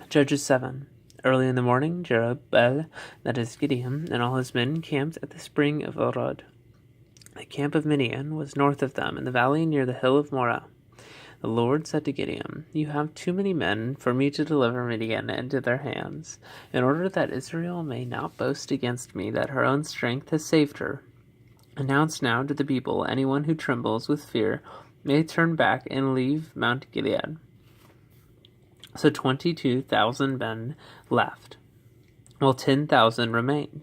Judges 7. Early in the morning, Jerubbaal, that is Gideon, and all his men camped at the spring of Orod. The camp of Midian was north of them, in the valley near the hill of Moreh. The Lord said to Gideon, "You have too many men for me to deliver Midian into their hands, in order that Israel may not boast against me that her own strength has saved her. Announce now to the people, anyone who trembles with fear may turn back and leave Mount Gilead." So 22,000 men left, while 10,000 remained.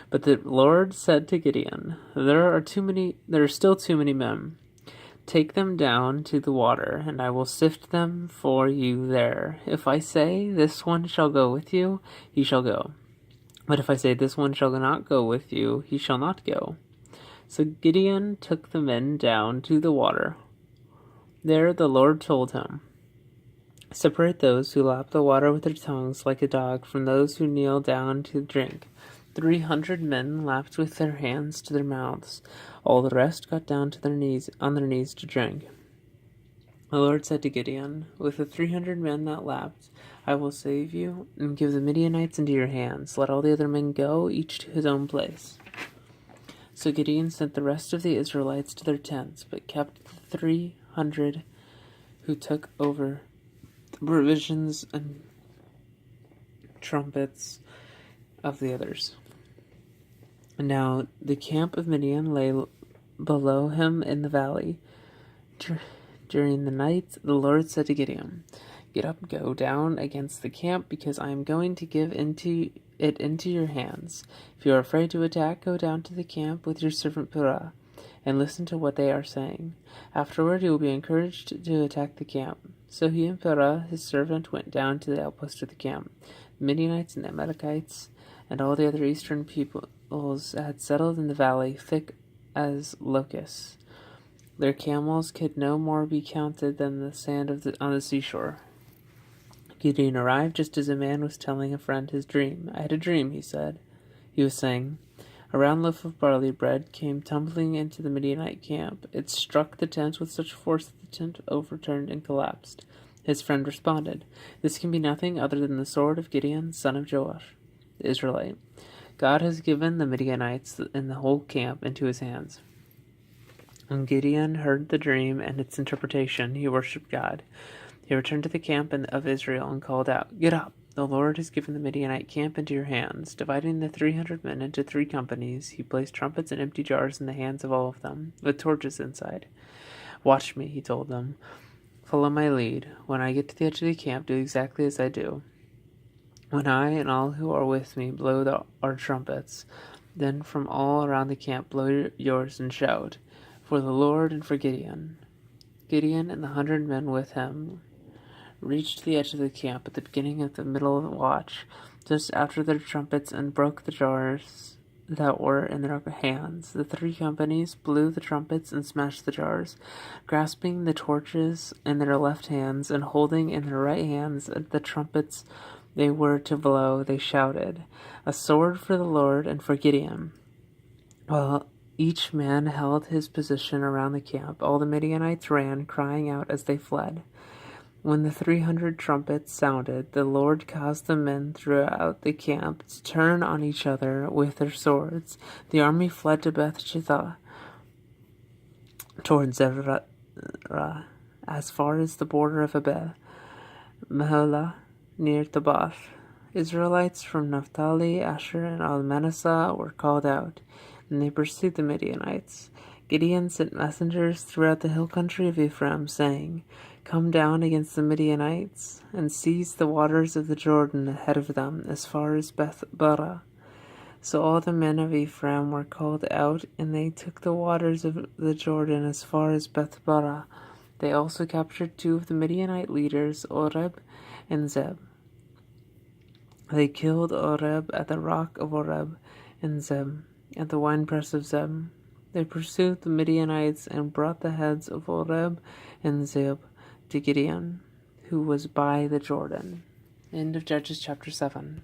But the Lord said to Gideon, There are still too many men. Take them down to the water, and I will sift them for you there. If I say, This one shall go with you, he shall go. But if I say, This one shall not go with you, he shall not go. So Gideon took the men down to the water. There the Lord told him, Separate those who lap the water with their tongues like a dog from those who kneel down to drink. 300 men lapped with their hands to their mouths. All the rest got down on their knees to drink. The Lord said to Gideon, With the 300 men that lapped, I will save you and give the Midianites into your hands. Let all the other men go, each to his own place. So Gideon sent the rest of the Israelites to their tents, but kept the 300 who took over provisions and trumpets of the others. And now the camp of Midian lay below him in the valley. During the night, the Lord said to Gideon, Get up, go down against the camp, because I am going to give it into your hands. If you are afraid to attack, go down to the camp with your servant Purah, and listen to what they are saying. Afterward, you will be encouraged to attack the camp. So he and Purah, his servant, went down to the outpost of the camp. The Midianites and Amalekites and all the other eastern peoples had settled in the valley, thick as locusts. Their camels could no more be counted than the sand on the seashore. Gideon arrived just as a man was telling a friend his dream. I had a dream, he said. He was saying, A round loaf of barley bread came tumbling into the Midianite camp. It struck the tent with such force that the tent overturned and collapsed. His friend responded, This can be nothing other than the sword of Gideon, son of Joash, the Israelite. God has given the Midianites and the whole camp into his hands. When Gideon heard the dream and its interpretation, he worshipped God. He returned to the camp of Israel and called out, Get up! The Lord has given the Midianite camp into your hands. Dividing the 300 men into 3 companies, he placed trumpets and empty jars in the hands of all of them, with torches inside. Watch me, he told them. Follow my lead. When I get to the edge of the camp, do exactly as I do. When I and all who are with me blow our trumpets, then from all around the camp blow yours and shout, For the Lord and for Gideon. Gideon and the 100 men with him reached the edge of the camp at the beginning of the middle of the watch, just after their trumpets, and broke the jars that were in their hands. The 3 companies blew the trumpets and smashed the jars. Grasping the torches in their left hands and holding in their right hands the trumpets they were to blow, they shouted, A sword for the Lord and for Gideon. While each man held his position around the camp, all the Midianites ran, crying out as they fled. When the 300 trumpets sounded, the Lord caused the men throughout the camp to turn on each other with their swords. The army fled to Beth-shittah toward Zerah, as far as the border of Abel Meholah near Tabbath. Israelites from Naphtali, Asher, and Manasseh were called out, and they pursued the Midianites. Gideon sent messengers throughout the hill country of Ephraim, saying, Come down against the Midianites, and seize the waters of the Jordan ahead of them, as far as Beth-barah. So all the men of Ephraim were called out, and they took the waters of the Jordan as far as Beth-barah. They also captured 2 of the Midianite leaders, Oreb and Zeb. They killed Oreb at the rock of Oreb, and Zeb at the winepress of Zeb. They pursued the Midianites and brought the heads of Oreb and Zeb to Gideon, who was by the Jordan. End of Judges chapter 7.